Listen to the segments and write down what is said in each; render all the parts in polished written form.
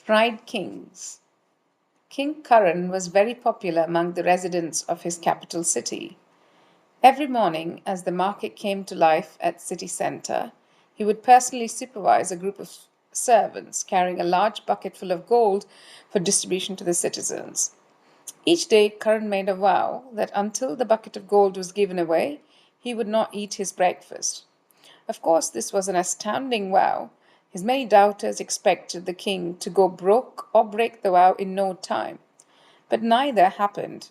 Fried kings. King Karan was very popular among the residents of his capital city. Every morning, as the market came to life at city centre, he would personally supervise a group of servants carrying a large bucket full of gold for distribution to the citizens. Each day, Karan made a vow that until the bucket of gold was given away, he would not eat his breakfast. Of course, this was an astounding vow. His many doubters expected the king to go broke or break the vow in no time. But neither happened.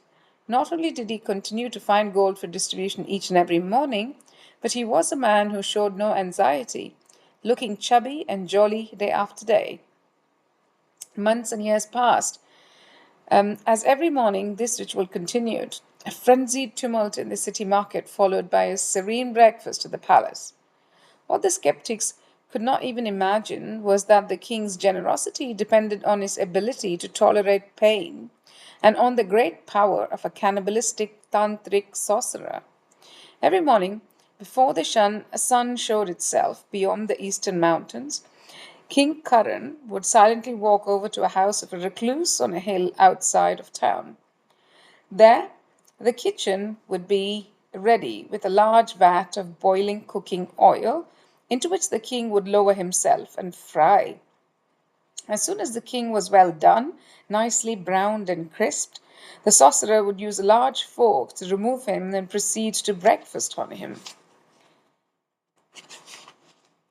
Not only did he continue to find gold for distribution each and every morning, but he was a man who showed no anxiety, looking chubby and jolly day after day. Months and years passed. As every morning this ritual continued, a frenzied tumult in the city market, followed by a serene breakfast at the palace. What the skeptics could not even imagine was that the king's generosity depended on his ability to tolerate pain and on the great power of a cannibalistic tantric sorcerer. Every morning, before the sun showed itself beyond the eastern mountains, King Karan would silently walk over to a house of a recluse on a hill outside of town. There, the kitchen would be ready with a large vat of boiling cooking oil into which the king would lower himself and fry. As soon as the king was well done, nicely browned and crisped, the sorcerer would use a large fork to remove him and proceed to breakfast on him.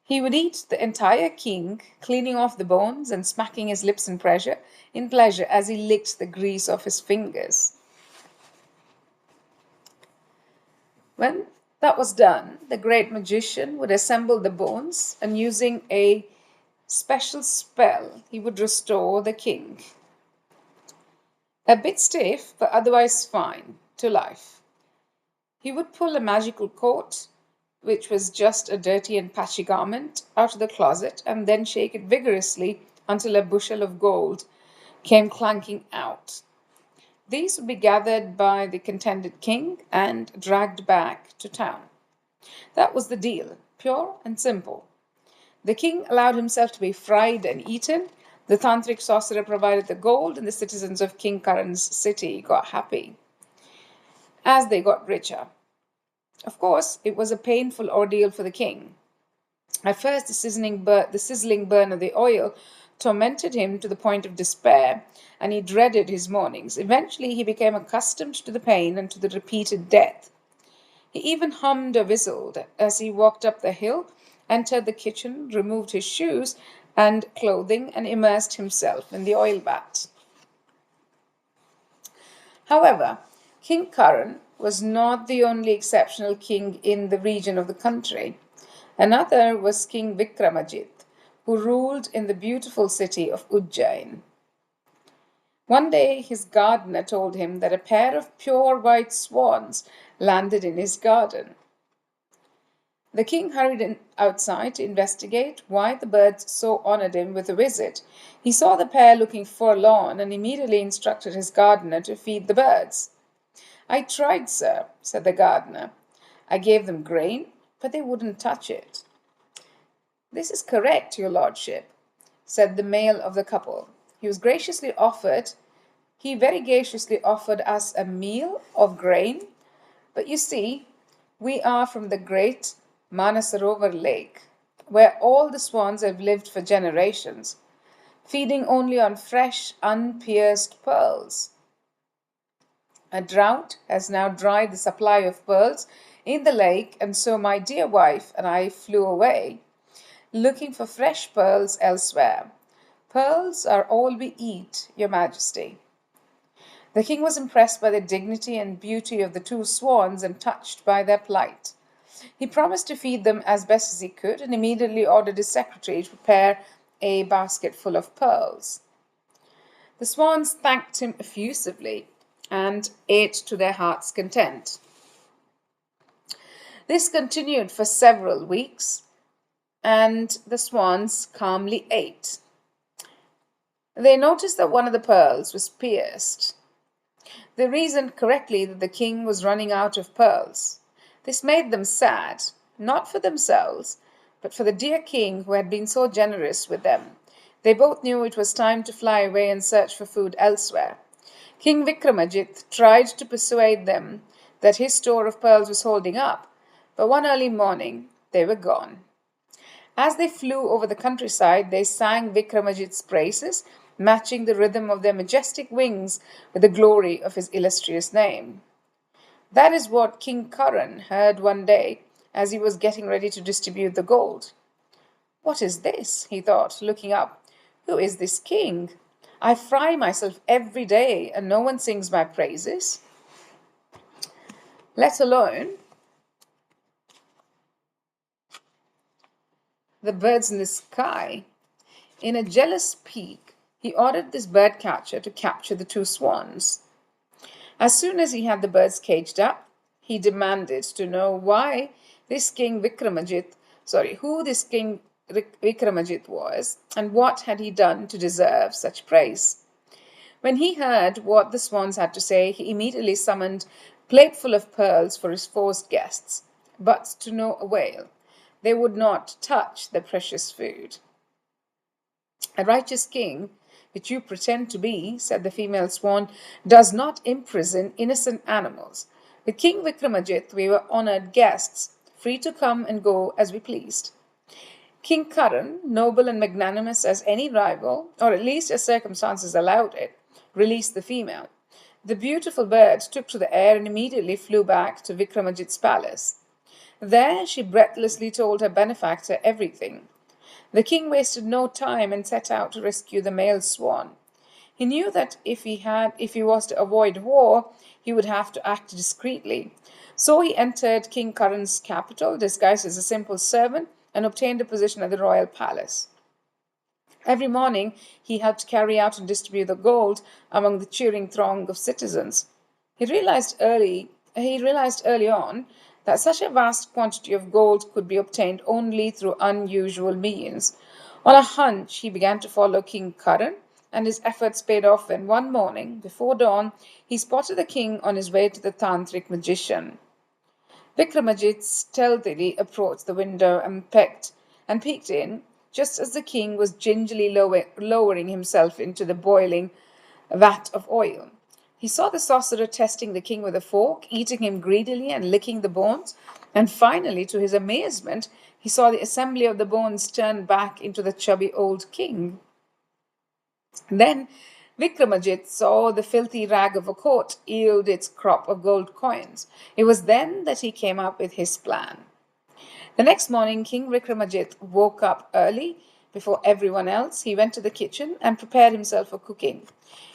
He would eat the entire king, cleaning off the bones and smacking his lips in pleasure as he licked the grease off his fingers. When that was done, the great magician would assemble the bones and using a special spell, he would restore the king, a bit stiff but otherwise fine, to life. He would pull a magical coat, which was just a dirty and patchy garment, out of the closet and then shake it vigorously until a bushel of gold came clanking out. These would be gathered by the contented king and dragged back to town. That was the deal, pure and simple. The king allowed himself to be fried and eaten. The tantric sorcerer provided the gold, and the citizens of King Karan's city got happy as they got richer. Of course, it was a painful ordeal for the king. At first, the sizzling burn of the oil tormented him to the point of despair, and he dreaded his mornings. Eventually, he became accustomed to the pain and to the repeated death. He even hummed or whistled as he walked up the hill, entered the kitchen, removed his shoes and clothing, and immersed himself in the oil vat. However, King Karan was not the only exceptional king in the region of the country. Another was King Vikramajit, who ruled in the beautiful city of Ujjain. One day his gardener told him that a pair of pure white swans landed in his garden. The king hurried outside to investigate why the birds so honored him with a visit. He saw the pair looking forlorn and immediately instructed his gardener to feed the birds. "I tried, sir," said the gardener. "I gave them grain, but they wouldn't touch it." "This is correct, your lordship," said the male of the couple. He very graciously offered us a meal of grain, but you see, we are from the great Manasarovar lake, where all the swans have lived for generations, feeding only on fresh, unpierced pearls. A drought has now dried the supply of pearls in the lake, and so my dear wife and I flew away, looking for fresh pearls elsewhere. Pearls are all we eat, your majesty." The king was impressed by the dignity and beauty of the two swans and touched by their plight. He promised to feed them as best as he could and immediately ordered his secretary to prepare a basket full of pearls. The swans thanked him effusively and ate to their heart's content. This continued for several weeks, and the swans calmly ate. They noticed that one of the pearls was pierced. They reasoned correctly that the king was running out of pearls. This made them sad, not for themselves, but for the dear king who had been so generous with them. They both knew it was time to fly away and search for food elsewhere. King Vikramajit tried to persuade them that his store of pearls was holding up, but one early morning they were gone. As they flew over the countryside, they sang Vikramajit's praises, matching the rhythm of their majestic wings with the glory of his illustrious name. That is what King Karan heard one day as he was getting ready to distribute the gold. What is this? He thought, looking up. Who is this king? I fry myself every day and no one sings my praises, let alone the birds in the sky. In a jealous pique, he ordered this bird catcher to capture the two swans. As soon as he had the birds caged up, he demanded to know who this king Vikramajit was, and what had he done to deserve such praise. When he heard what the swans had to say, he immediately summoned a plateful of pearls for his forced guests, but to no avail. They would not touch the precious food. A righteous king, which you pretend to be, said the female swan, does not imprison innocent animals. With King Vikramajit, we were honored guests, free to come and go as we pleased. King Karan, noble and magnanimous as any rival, or at least as circumstances allowed it, released the female. The beautiful bird took to the air and immediately flew back to Vikramajit's palace. There she breathlessly told her benefactor everything. The king wasted no time and set out to rescue the male swan. He knew that if he was to avoid war, he would have to act discreetly. So he entered King Karan's capital, disguised as a simple servant, and obtained a position at the royal palace. Every morning he helped carry out and distribute the gold among the cheering throng of citizens. He realized early on that such a vast quantity of gold could be obtained only through unusual means. On a hunch, he began to follow King Karan, and his efforts paid off when one morning, before dawn, he spotted the king on his way to the tantric magician. Vikramajit stealthily approached the window and peeked in, just as the king was gingerly lowering himself into the boiling vat of oil. He saw the sorcerer testing the king with a fork, eating him greedily and licking the bones, and finally, to his amazement, he saw the assembly of the bones turn back into the chubby old king. Then Vikramajit saw the filthy rag of a coat yield its crop of gold coins. It was then that he came up with his plan. The next morning, King Vikramajit woke up early. Before everyone else, he went to the kitchen and prepared himself for cooking.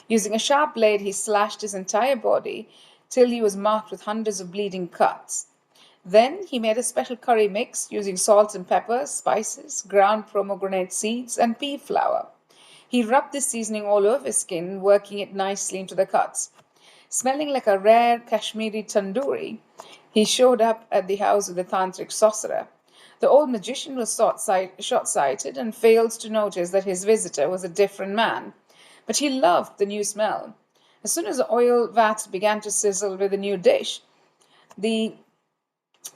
Using a sharp blade, he slashed his entire body till he was marked with hundreds of bleeding cuts. Then he made a special curry mix using salt and pepper, spices, ground pomegranate seeds, and pea flour. He rubbed this seasoning all over his skin, working it nicely into the cuts. Smelling like a rare Kashmiri tandoori, he showed up at the house of the tantric sorcerer. The old magician was short sighted and failed to notice that his visitor was a different man. But he loved the new smell. As soon as the oil vat began to sizzle with a new dish, the,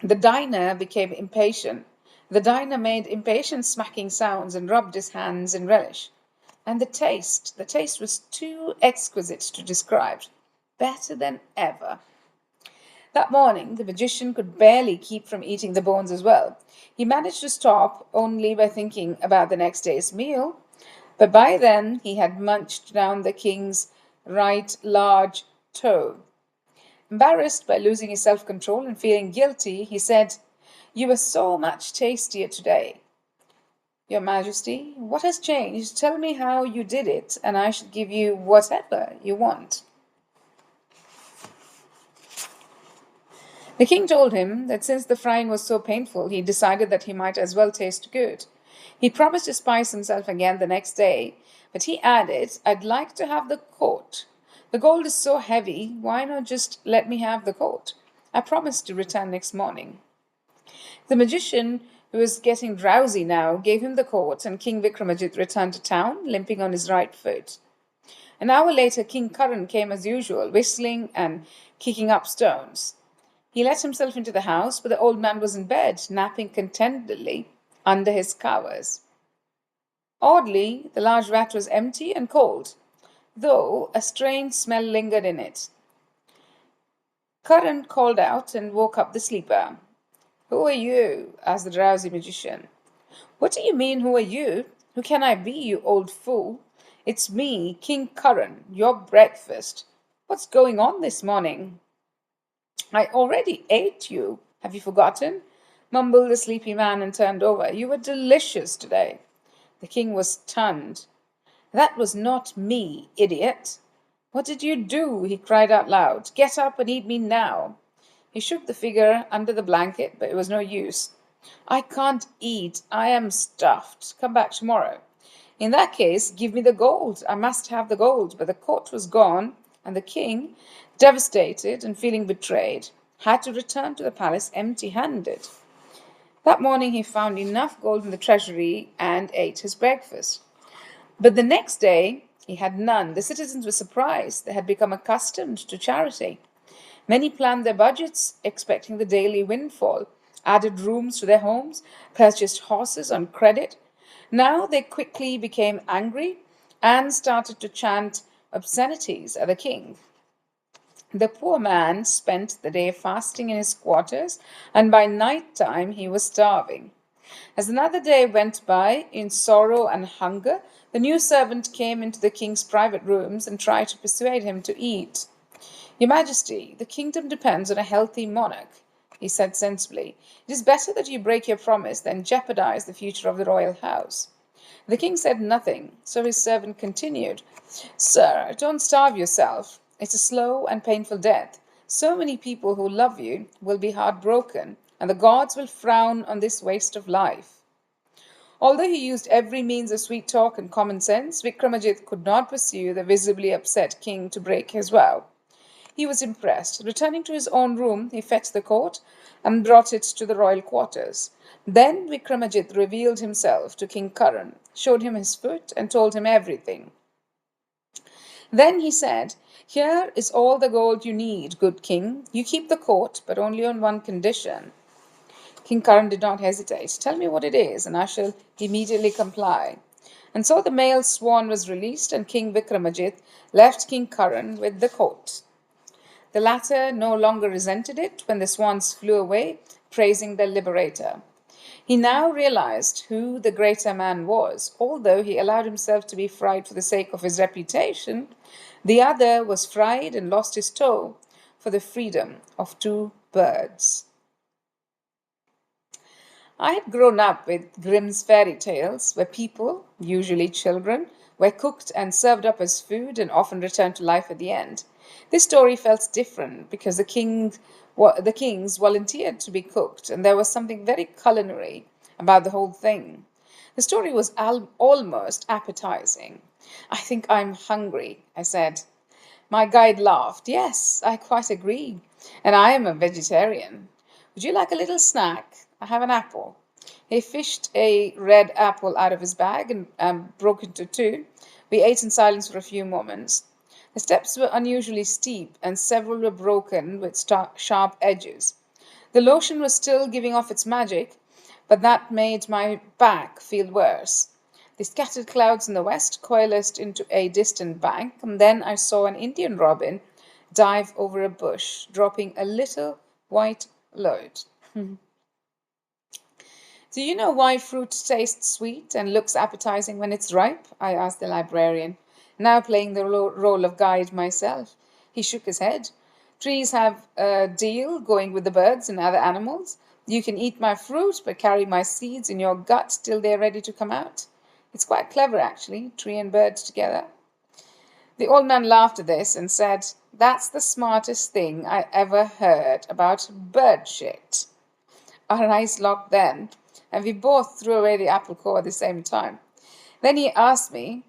the diner became impatient. The diner made impatient smacking sounds and rubbed his hands in relish. And the taste was too exquisite to describe. Better than ever. That morning, the magician could barely keep from eating the bones as well. He managed to stop only by thinking about the next day's meal, but by then he had munched down the king's right large toe. Embarrassed by losing his self control and feeling guilty, he said, "You were so much tastier today." "Your Majesty, what has changed? Tell me how you did it, and I shall give you whatever you want." The king told him that since the frying was so painful, he decided that he might as well taste good. He promised to spice himself again the next day, but he added, "I'd like to have the coat. The gold is so heavy, why not just let me have the coat? I promise to return next morning." The magician, who was getting drowsy now, gave him the coat, and King Vikramajit returned to town, limping on his right foot. An hour later, King Karan came as usual, whistling and kicking up stones. He let himself into the house, but the old man was in bed, napping contentedly under his covers. Oddly, the large vat was empty and cold, though a strange smell lingered in it. Karan called out and woke up the sleeper. "Who are you?" asked the drowsy magician. "What do you mean, who are you? Who can I be, you old fool? It's me, King Karan, your breakfast. What's going on this morning?" "I already ate you. Have you forgotten?" mumbled the sleepy man and turned over. "You were delicious today." The king was stunned. "That was not me, idiot." "What did you do?" he cried out loud. "Get up and eat me now." He shook the figure under the blanket, but it was no use. "I can't eat. I am stuffed. Come back tomorrow." "In that case, give me the gold. I must have the gold." But the court was gone, and the king, devastated and feeling betrayed, had to return to the palace empty handed. That morning he found enough gold in the treasury and ate his breakfast. But the next day he had none. The citizens were surprised. They had become accustomed to charity. Many planned their budgets, expecting the daily windfall, added rooms to their homes, purchased horses on credit. Now they quickly became angry and started to chant obscenities at the king. The poor man spent the day fasting in his quarters, and by night time he was starving. As another day went by in sorrow and hunger, the new servant came into the king's private rooms and tried to persuade him to eat. "Your Majesty, the kingdom depends on a healthy monarch," he said sensibly. "It is better that you break your promise than jeopardize the future of the royal house." The king said nothing, so his servant continued, "Sir, don't starve yourself. It's a slow and painful death. So many people who love you will be heartbroken, and the gods will frown on this waste of life." Although he used every means of sweet talk and common sense, Vikramadit could not pursue the visibly upset king to break his vow. He was impressed. Returning to his own room, he fetched the coat and brought it to the royal quarters. Then Vikramadit revealed himself to King Karan, showed him his foot, and told him everything. Then he said, "Here is all the gold you need, good king. You keep the coat, but only on one condition." King Karan did not hesitate. "Tell me what it is, and I shall immediately comply." And so the male swan was released, and King Vikramadit left King Karan with the coat. The latter no longer resented it when the swans flew away, praising their liberator. He now realized who the greater man was. Although he allowed himself to be fried for the sake of his reputation, the other was fried and lost his toe for the freedom of two birds. I had grown up with Grimm's fairy tales, where people, usually children, were cooked and served up as food and often returned to life at the end. This story felt different because the kings volunteered to be cooked, and there was something very culinary about the whole thing. The story was almost appetizing. "I think I'm hungry," I said. My guide laughed. "Yes, I quite agree. And I am a vegetarian. Would you like a little snack? I have an apple." He fished a red apple out of his bag and broke into two. We ate in silence for a few moments. The steps were unusually steep, and several were broken with sharp edges. The lotion was still giving off its magic, but that made my back feel worse. The scattered clouds in the west coalesced into a distant bank, and then I saw an Indian robin dive over a bush, dropping a little white load. "Do you know why fruit tastes sweet and looks appetizing when it's ripe?" I asked the librarian, now playing the role of guide myself. He shook his head. "Trees have a deal going with the birds and other animals. You can eat my fruit, but carry my seeds in your gut till they're ready to come out. It's quite clever, actually, tree and birds together." The old man laughed at this and said, "That's the smartest thing I ever heard about bird shit." Our eyes locked then, and we both threw away the apple core at the same time. Then he asked me,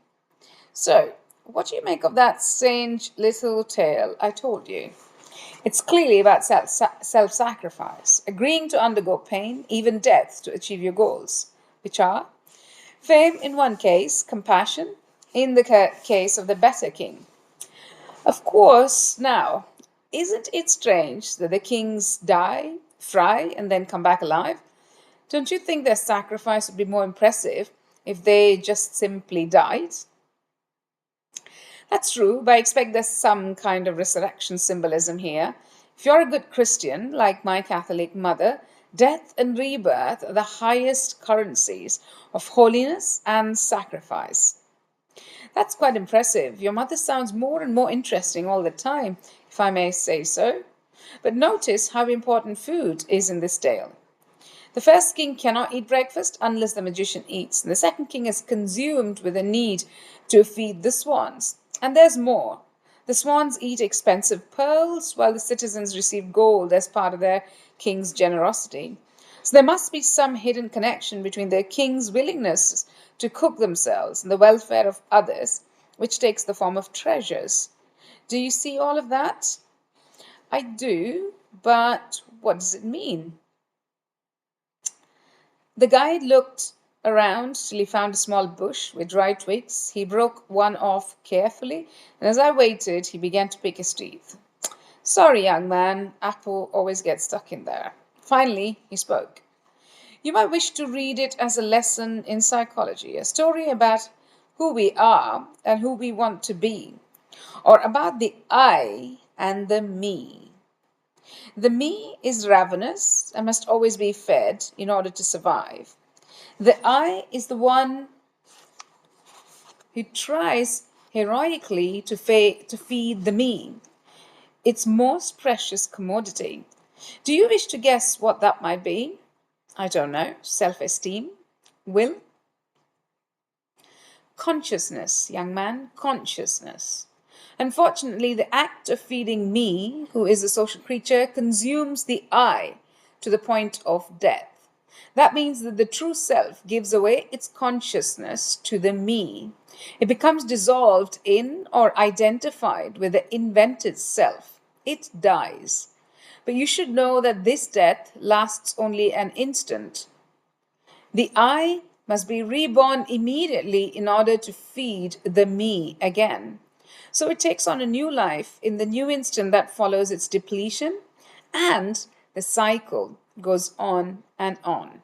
"So, what do you make of that strange little tale I told you?" "It's clearly about self sacrifice, agreeing to undergo pain, even death, to achieve your goals, which are fame in one case, compassion in the case of the better king." Of course, now, isn't it strange that the kings die, fry, and then come back alive? Don't you think their sacrifice would be more impressive if they just simply died? That's true, but I expect there's some kind of resurrection symbolism here. If you're a good Christian, like my Catholic mother, death and rebirth are the highest currencies of holiness and sacrifice. That's quite impressive. Your mother sounds more and more interesting all the time, if I may say so. But notice how important food is in this tale. The first king cannot eat breakfast unless the magician eats. And the second king is consumed with a need to feed the swans. And there's more. The swans eat expensive pearls while the citizens receive gold as part of their king's generosity. So there must be some hidden connection between the king's willingness to cook themselves and the welfare of others, which takes the form of treasures. Do you see all of that? I do, but what does it mean? The guide looked around till he found a small bush with dry twigs. He broke one off carefully, and as I waited, he began to pick his teeth. Sorry, young man, apple always gets stuck in there. Finally, he spoke. You might wish to read it as a lesson in psychology, a story about who we are and who we want to be, or about the I and the me. The me is ravenous and must always be fed in order to survive. The I is the one who tries heroically to feed the me, its most precious commodity. Do you wish to guess what that might be? I don't know. Self-esteem? Will? Consciousness, young man, consciousness. Unfortunately, the act of feeding me, who is a social creature, consumes the I to the point of death. That means that the true self gives away its consciousness to the me. It becomes dissolved in or identified with the invented self. It dies. But you should know that this death lasts only an instant. The I must be reborn immediately in order to feed the me again. So it takes on a new life in the new instant that follows its depletion, and the cycle goes on and on.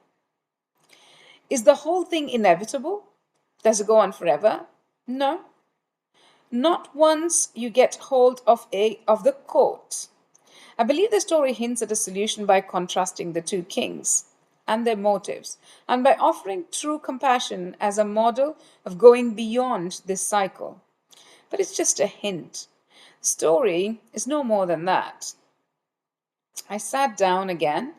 Is the whole thing inevitable? Does it go on forever? No. Not once you get hold of the coat. I believe the story hints at a solution by contrasting the two kings and their motives, and by offering true compassion as a model of going beyond this cycle. But it's just a hint. The story is no more than that. I sat down again,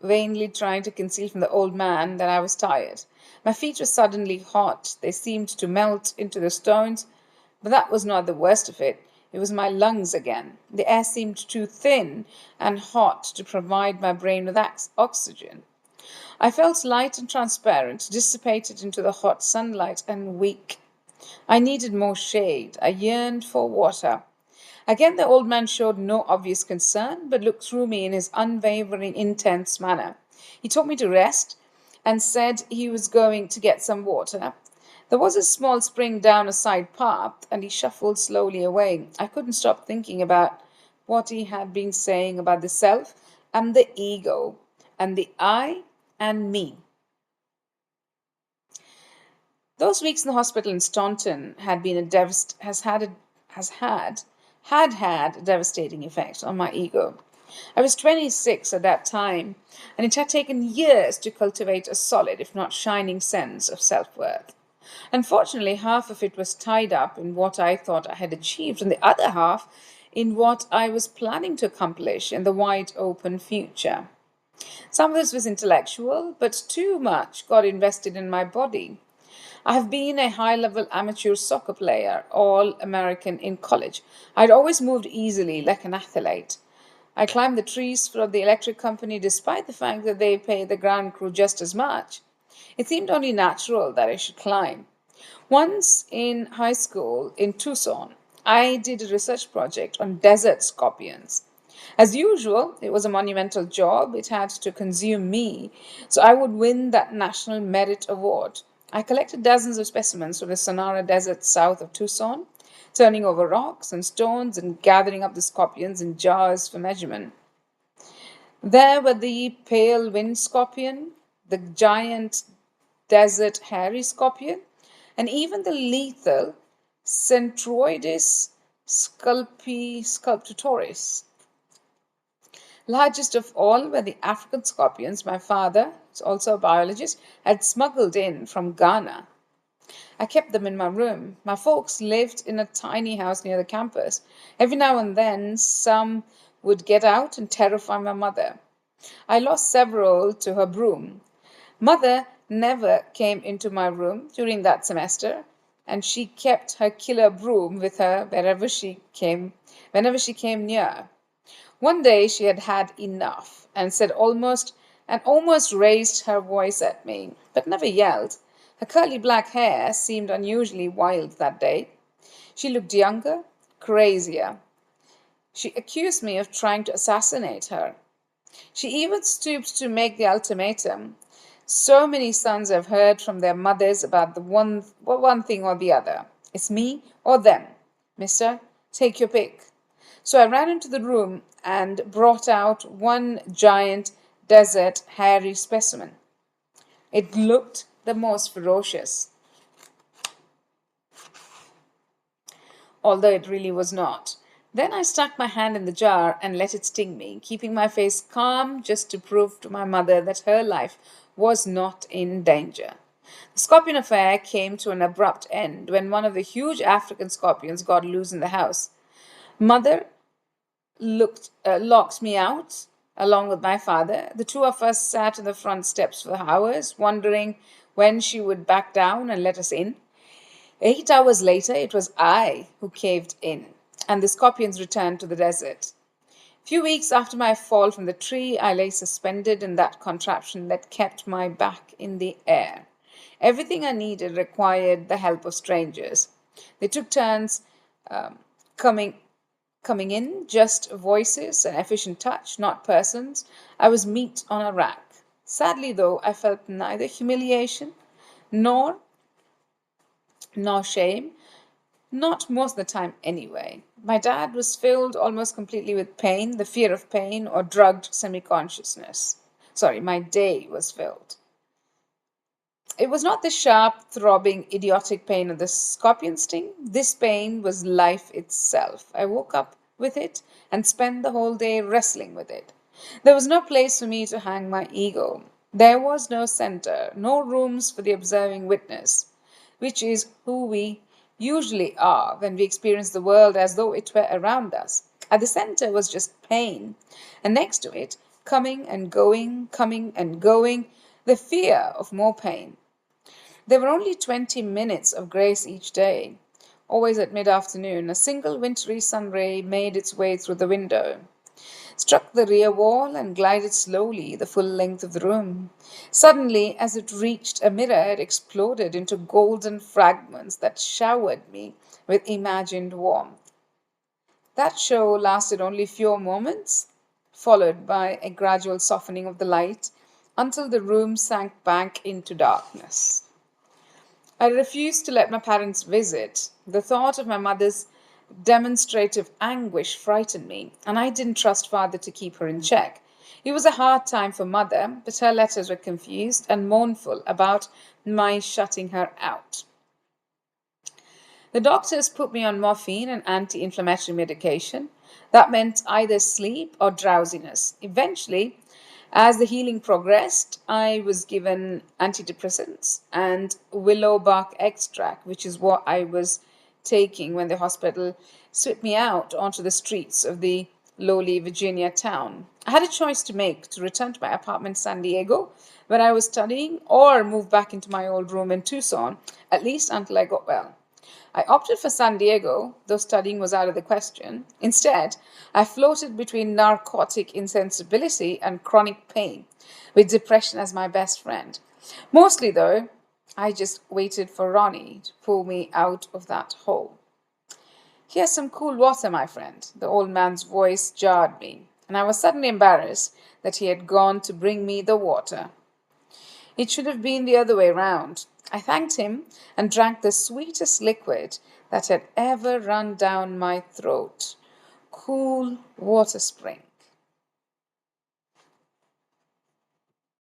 vainly trying to conceal from the old man that I was tired. My feet were suddenly hot. They seemed to melt into the stones, but that was not the worst of it. It was my lungs again. The air seemed too thin and hot to provide my brain with oxygen. I felt light and transparent, dissipated into the hot sunlight, and weak. I needed more shade. I yearned for water. Again, the old man showed no obvious concern, but looked through me in his unwavering, intense manner. He told me to rest and said he was going to get some water. There was a small spring down a side path, and he shuffled slowly away. I couldn't stop thinking about what he had been saying about the self and the ego, and the I and me. Those weeks in the hospital in Staunton had been had a devastating effect on my ego. I was 26 at that time, and it had taken years to cultivate a solid, if not shining, sense of self-worth. Unfortunately, half of it was tied up in what I thought I had achieved, and the other half in what I was planning to accomplish in the wide open future. Some of this was intellectual, but too much got invested in my body. I have been a high level amateur soccer player, all American in college. I'd always moved easily, like an athlete. I climbed the trees for the electric company despite the fact that they pay the ground crew just as much. It seemed only natural that I should climb. Once in high school in Tucson, I did a research project on desert scorpions. As usual, it was a monumental job. It had to consume me, so I would win that National Merit Award. I collected dozens of specimens from the Sonora Desert south of Tucson, turning over rocks and stones and gathering up the scorpions in jars for measurement. There were the pale wind scorpion, the giant desert hairy scorpion, and even the lethal Centroides sculptoris. Largest of all were the African scorpions my father, who's also a biologist, had smuggled in from Ghana. I kept them in my room. My folks lived in a tiny house near the campus. Every now and then, some would get out and terrify my mother. I lost several to her broom. Mother never came into my room during that semester, and she kept her killer broom with her whenever she came near. One day she had had enough and almost raised her voice at me, but never yelled. Her curly black hair seemed unusually wild that day. She looked younger, crazier. She accused me of trying to assassinate her. She even stooped to make the ultimatum. So many sons have heard from their mothers about one thing or the other. It's me or them. Mister, take your pick. So I ran into the room and brought out one giant desert hairy specimen. It looked the most ferocious, although it really was not. Then I stuck my hand in the jar and let it sting me, keeping my face calm just to prove to my mother that her life was not in danger. The scorpion affair came to an abrupt end when one of the huge African scorpions got loose in the house. Mother locked me out along with my father. The two of us sat on the front steps for hours, wondering when she would back down and let us in. 8 hours later, it was I who caved in, and the scorpions returned to the desert. Few weeks after my fall from the tree, I lay suspended in that contraption that kept my back in the air. Everything I needed required the help of strangers. They took turns coming coming in, just voices and efficient touch, not persons. I was meat on a rack. Sadly, though, I felt neither humiliation nor shame, not most of the time anyway. My dad was filled almost completely with pain, the fear of pain, or drugged semi consciousness. Sorry, my day was filled. It was not the sharp, throbbing, idiotic pain of the scorpion sting. This pain was life itself. I woke up with it and spent the whole day wrestling with it. There was no place for me to hang my ego. There was no center, no rooms for the observing witness, which is who we usually are when we experience the world as though it were around us. At the center was just pain, and next to it, coming and going, the fear of more pain. There were only 20 minutes of grace each day. Always at mid afternoon, a single wintry sun ray made its way through the window, struck the rear wall, and glided slowly the full length of the room. Suddenly, as it reached a mirror, it exploded into golden fragments that showered me with imagined warmth. That show lasted only few moments, followed by a gradual softening of the light until the room sank back into darkness. I refused to let my parents visit. The thought of my mother's demonstrative anguish frightened me, and I didn't trust father to keep her in check. It was a hard time for mother, but her letters were confused and mournful about my shutting her out. The doctors put me on morphine and anti inflammatory medication. That meant either sleep or drowsiness. Eventually, as the healing progressed, I was given antidepressants and willow bark extract, which is what I was taking when the hospital swept me out onto the streets of the lowly Virginia town. I had a choice to make to return to my apartment in San Diego where I was studying or move back into my old room in Tucson, at least until I got well. I opted for San Diego, though studying was out of the question. Instead, I floated between narcotic insensibility and chronic pain, with depression as my best friend. Mostly, though, I just waited for Ronnie to pull me out of that hole. Here's some cool water, my friend. The old man's voice jarred me, and I was suddenly embarrassed that he had gone to bring me the water. It should have been the other way round. I thanked him and drank the sweetest liquid that had ever run down my throat. Cool water spring.